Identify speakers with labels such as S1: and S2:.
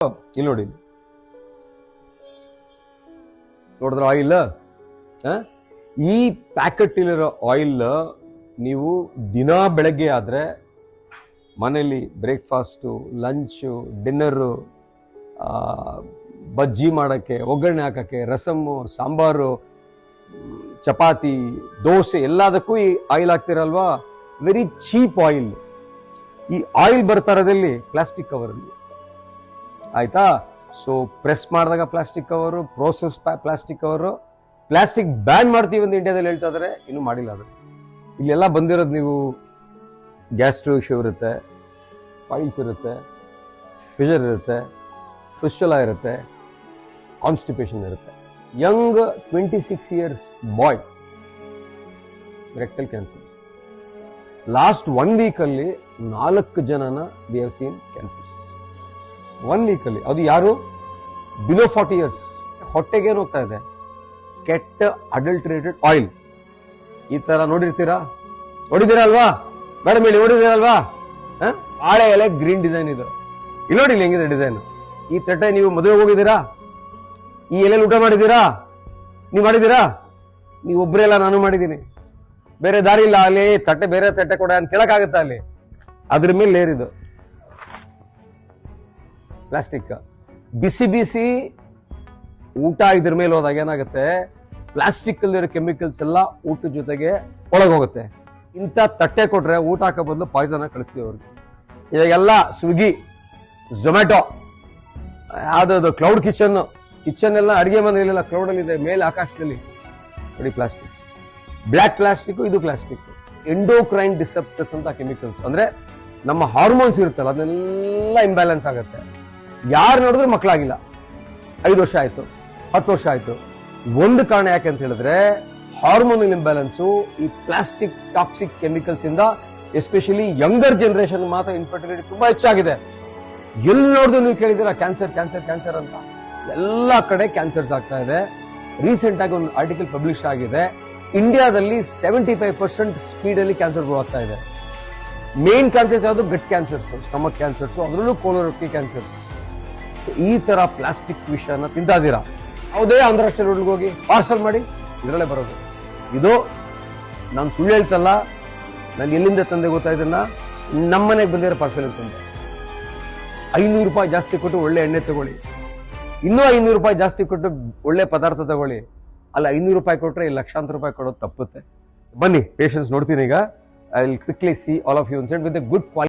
S1: ಇಲ್ಲಿ ನೋಡಿ, ನೋಡಿದ್ರ ಆಯಿಲ್, ಈ ಪ್ಯಾಕೆಟ್ ಇಲ್ಲಿರೋ ಆಯಿಲ್ ನೀವು ದಿನ ಬೆಳಗ್ಗೆ ಆದ್ರೆ ಮನೆಯಲ್ಲಿ ಬ್ರೇಕ್ಫಾಸ್ಟು, ಲಂಚು, ಡಿನ್ನರು, ಬಜ್ಜಿ ಮಾಡೋಕ್ಕೆ, ಒಗ್ಗರಣೆ ಹಾಕೋಕ್ಕೆ, ರಸಮ್ಮು, ಸಾಂಬಾರು, ಚಪಾತಿ, ದೋಸೆ ಎಲ್ಲದಕ್ಕೂ ಈ ಆಯಿಲ್ ಹಾಕ್ತಿರಲ್ವಾ. Very cheap oil. ಈ ಆಯಿಲ್ ಬರ್ತಾ ಇರೋದಲ್ಲಿ ಪ್ಲಾಸ್ಟಿಕ್ ಕವರಲ್ಲಿ, ಆಯ್ತಾ. ಸೊ ಪ್ರೆಸ್ ಮಾಡಿದಾಗ plastic cover, process plastic cover. Plastic ban ಮಾಡ್ತೀವಿ ಅಂತ ಇಂಡಿಯಾದಲ್ಲಿ ಹೇಳ್ತಾ ಇದ್ದಾರೆ, ಇನ್ನೂ ಮಾಡಿಲ್ಲ ಅದು. ಇಲ್ಲೆಲ್ಲ ಬಂದಿರೋದು ನೀವು ಗ್ಯಾಸ್ಟ್ರೋ ಇಶ್ಯೂ ಇರುತ್ತೆ, ಪೈಲ್ಸ್ ಇರುತ್ತೆ, ಫಿಷರ್ ಇರುತ್ತೆ, ಫಿಸ್ಟುಲಾ ಇರುತ್ತೆ, ಕಾನ್ಸ್ಟಿಪೇಷನ್ ಇರುತ್ತೆ. ಯಂಗ್ 26 years ಬಾಯ್ ರೆಕ್ಟಲ್ ಕ್ಯಾನ್ಸರ್. ಲಾಸ್ಟ್ 1 week ಅಲ್ಲಿ 4 ಜನನ we have seen cancers 1 week ಅಲ್ಲಿ. ಅದು ಯಾರು? Below 40 years. ಹೊಟ್ಟೆಗೆ ಏನು ಹೋಗ್ತಾ ಇದೆ? ಕೆಟ್ಟ ಅಡಲ್ಟ್ರೇಟೆಡ್ ಆಯಿಲ್. ಈ ತರ ನೋಡಿರ್ತೀರಾ, ನೋಡಿದ್ದೀರಾ ಅಲ್ವಾ ಮೇಡಮ್? ಹೇಳಿ, ನೋಡಿದ್ದೀರಲ್ವಾ? ಬಾಳೆ ಎಲೆ ಗ್ರೀನ್ ಡಿಸೈನ್ ಇದು. ಇಲ್ಲಿ ನೋಡಿ, ಹೆಂಗಿದೆ ಡಿಸೈನ್. ಈ ತಟ್ಟೆ ನೀವು ಮದುವೆ ಹೋಗಿದ್ದೀರಾ? ಈ ಎಲೆಯಲ್ಲಿ ಊಟ ಮಾಡಿದ್ದೀರಾ? ನೀವು ಮಾಡಿದ್ದೀರಾ? ನೀವು ಒಬ್ಬರೇ ಇಲ್ಲ, ನಾನು ಮಾಡಿದ್ದೀನಿ. ಬೇರೆ ದಾರಿ ಇಲ್ಲ. ಅಲ್ಲಿ ತಟ್ಟೆ, ಬೇರೆ ತಟ್ಟೆ ಕೊಡ ಅಂತ ಕೇಳಕ್ಕಾಗತ್ತಾ? ಅಲ್ಲಿ ಅದ್ರ ಮೇಲೆ ಲೇರ್ ಇದು ಪ್ಲಾಸ್ಟಿಕ್. ಬಿಸಿ ಬಿಸಿ ಊಟ ಇದ್ರ ಮೇಲೆ ಹೋದಾಗ ಏನಾಗುತ್ತೆ? ಪ್ಲಾಸ್ಟಿಕ್ ಅಲ್ಲಿರೋ ಕೆಮಿಕಲ್ಸ್ ಎಲ್ಲ ಊಟದ ಜೊತೆಗೆ ಒಳಗೋಗುತ್ತೆ. ಇಂಥ ತಟ್ಟೆ ಕೊಟ್ರೆ ಊಟ ಹಾಕೋ ಬದಲು ಪಾಯ್ಸನ್ ಕಳಿಸ್ತೀವಿ ಅವ್ರಿಗೆ. ಇವಾಗೆಲ್ಲ ಸ್ವಿಗ್ಗಿ, ಝೊಮ್ಯಾಟೊ, ಯಾವ್ದು ಕ್ಲೌಡ್ ಕಿಚನ್ ಎಲ್ಲ ಅಡಿಗೆ ಮನೆಯಲ್ಲೆಲ್ಲ ಕ್ಲೌಡ್ ಅಲ್ಲಿ ಇದೆ, ಮೇಲೆ ಆಕಾಶದಲ್ಲಿ. ನೋಡಿ ಪ್ಲಾಸ್ಟಿಕ್ಸ್, ಬ್ಲ್ಯಾಕ್ ಪ್ಲಾಸ್ಟಿಕ್, ಇದು ಪ್ಲಾಸ್ಟಿಕ್. ಎಂಡೋಕ್ರೈನ್ ಡಿಸೆಪ್ಟರ್ಸ್ ಅಂತ ಕೆಮಿಕಲ್ಸ್, ಅಂದ್ರೆ ನಮ್ಮ ಹಾರ್ಮೋನ್ಸ್ ಇರುತ್ತಲ್ಲ ಅದನ್ನೆಲ್ಲ ಇಂಬ್ಯಾಲೆನ್ಸ್ ಆಗುತ್ತೆ. ಯಾರು ನೋಡಿದ್ರು ಮಕ್ಕಳಾಗಿಲ್ಲ. 5 ವರ್ಷ ಆಯ್ತು, 10 ವರ್ಷ ಆಯ್ತು. ಒಂದು ಕಾರಣ ಯಾಕೆ ಅಂತ ಹೇಳಿದ್ರೆ ಹಾರ್ಮೋನಲ್ ಇಂಬ್ಯಾಲೆನ್ಸು, ಈ ಪ್ಲಾಸ್ಟಿಕ್ ಟಾಕ್ಸಿಕ್ ಕೆಮಿಕಲ್ಸ್ ಇಂದ ಎಸ್ಪೆಷಲಿ ಯಂಗರ್ ಜನರೇಷನ್ ಮಾತ್ರ ಇನ್ಫರ್ಟಿಲಿಟಿ ತುಂಬಾ ಹೆಚ್ಚಾಗಿದೆ. ಎಲ್ಲಿ ನೋಡಿದ್ರು ನೀವು ಕೇಳಿದ್ದೀರಾ ಕ್ಯಾನ್ಸರ್ ಕ್ಯಾನ್ಸರ್ ಕ್ಯಾನ್ಸರ್ ಅಂತ. ಎಲ್ಲ ಕಡೆ ಕ್ಯಾನ್ಸರ್ಸ್ ಆಗ್ತಾ ಇದೆ. ರೀಸೆಂಟ್ ಆಗಿ ಒಂದು ಆರ್ಟಿಕಲ್ ಪಬ್ಲಿಷ್ ಆಗಿದೆ, ಇಂಡಿಯಾದಲ್ಲಿ 75% ಸ್ಪೀಡ್ ಅಲ್ಲಿ ಕ್ಯಾನ್ಸರ್ ಗ್ರೋ ಆಗ್ತಾ ಇದೆ. ಮೇನ್ ಕ್ಯಾನ್ಸರ್ಸ್ ಯಾವುದು? ಗಟ್ ಕ್ಯಾನ್ಸರ್ಸ್, ಸ್ಟಮಕ್ ಕ್ಯಾನ್ಸರ್ಸ್, ಅದರಲ್ಲೂ ಕೋಲೋರೆಕ್ಟಲ್ ಕ್ಯಾನ್ಸರ್ಸ್. ಸೊ ಈ ತರ ಪ್ಲಾಸ್ಟಿಕ್ ವಿಷಯನ ತಿಂತಾದೀರಾ, ಯಾವುದೇ ಅಂತಾರಾಷ್ಟ್ರೀಯ ರೋಡ್ಗೆ ಹೋಗಿ ಪಾರ್ಸಲ್ ಮಾಡಿ, ಇದರಲ್ಲೇ ಬರೋದು. ಇದು ನಾನು ಸುಳ್ಳು ಹೇಳ್ತಲ್ಲ, ನಾನು ಎಲ್ಲಿಂದ ತಂದೆ ಗೊತ್ತಾ ಇದನ್ನ? ನಮ್ಮನೆಗೆ ಬಂದಿರೋ ಪಾರ್ಸಲ್ ತಂದೆ. 500 ರೂಪಾಯಿ ಜಾಸ್ತಿ ಕೊಟ್ಟು ಒಳ್ಳೆ ಎಣ್ಣೆ ತಗೊಳ್ಳಿ, ಇನ್ನೂ 500 ರೂಪಾಯಿ ಜಾಸ್ತಿ ಕೊಟ್ಟು ಒಳ್ಳೆ ಪದಾರ್ಥ ತಗೊಳ್ಳಿ. ಅಲ್ಲ 500 ರೂಪಾಯಿ ಕೊಟ್ರೆ ಲಕ್ಷಾಂತರ ರೂಪಾಯಿ ಕೊಡೋದು ತಪ್ಪುತ್ತೆ. ಬನ್ನಿ ಪೇಷನ್ಸ್ ನೋಡ್ತೀನಿ ಈಗ. I will quickly see all of you with a good quality.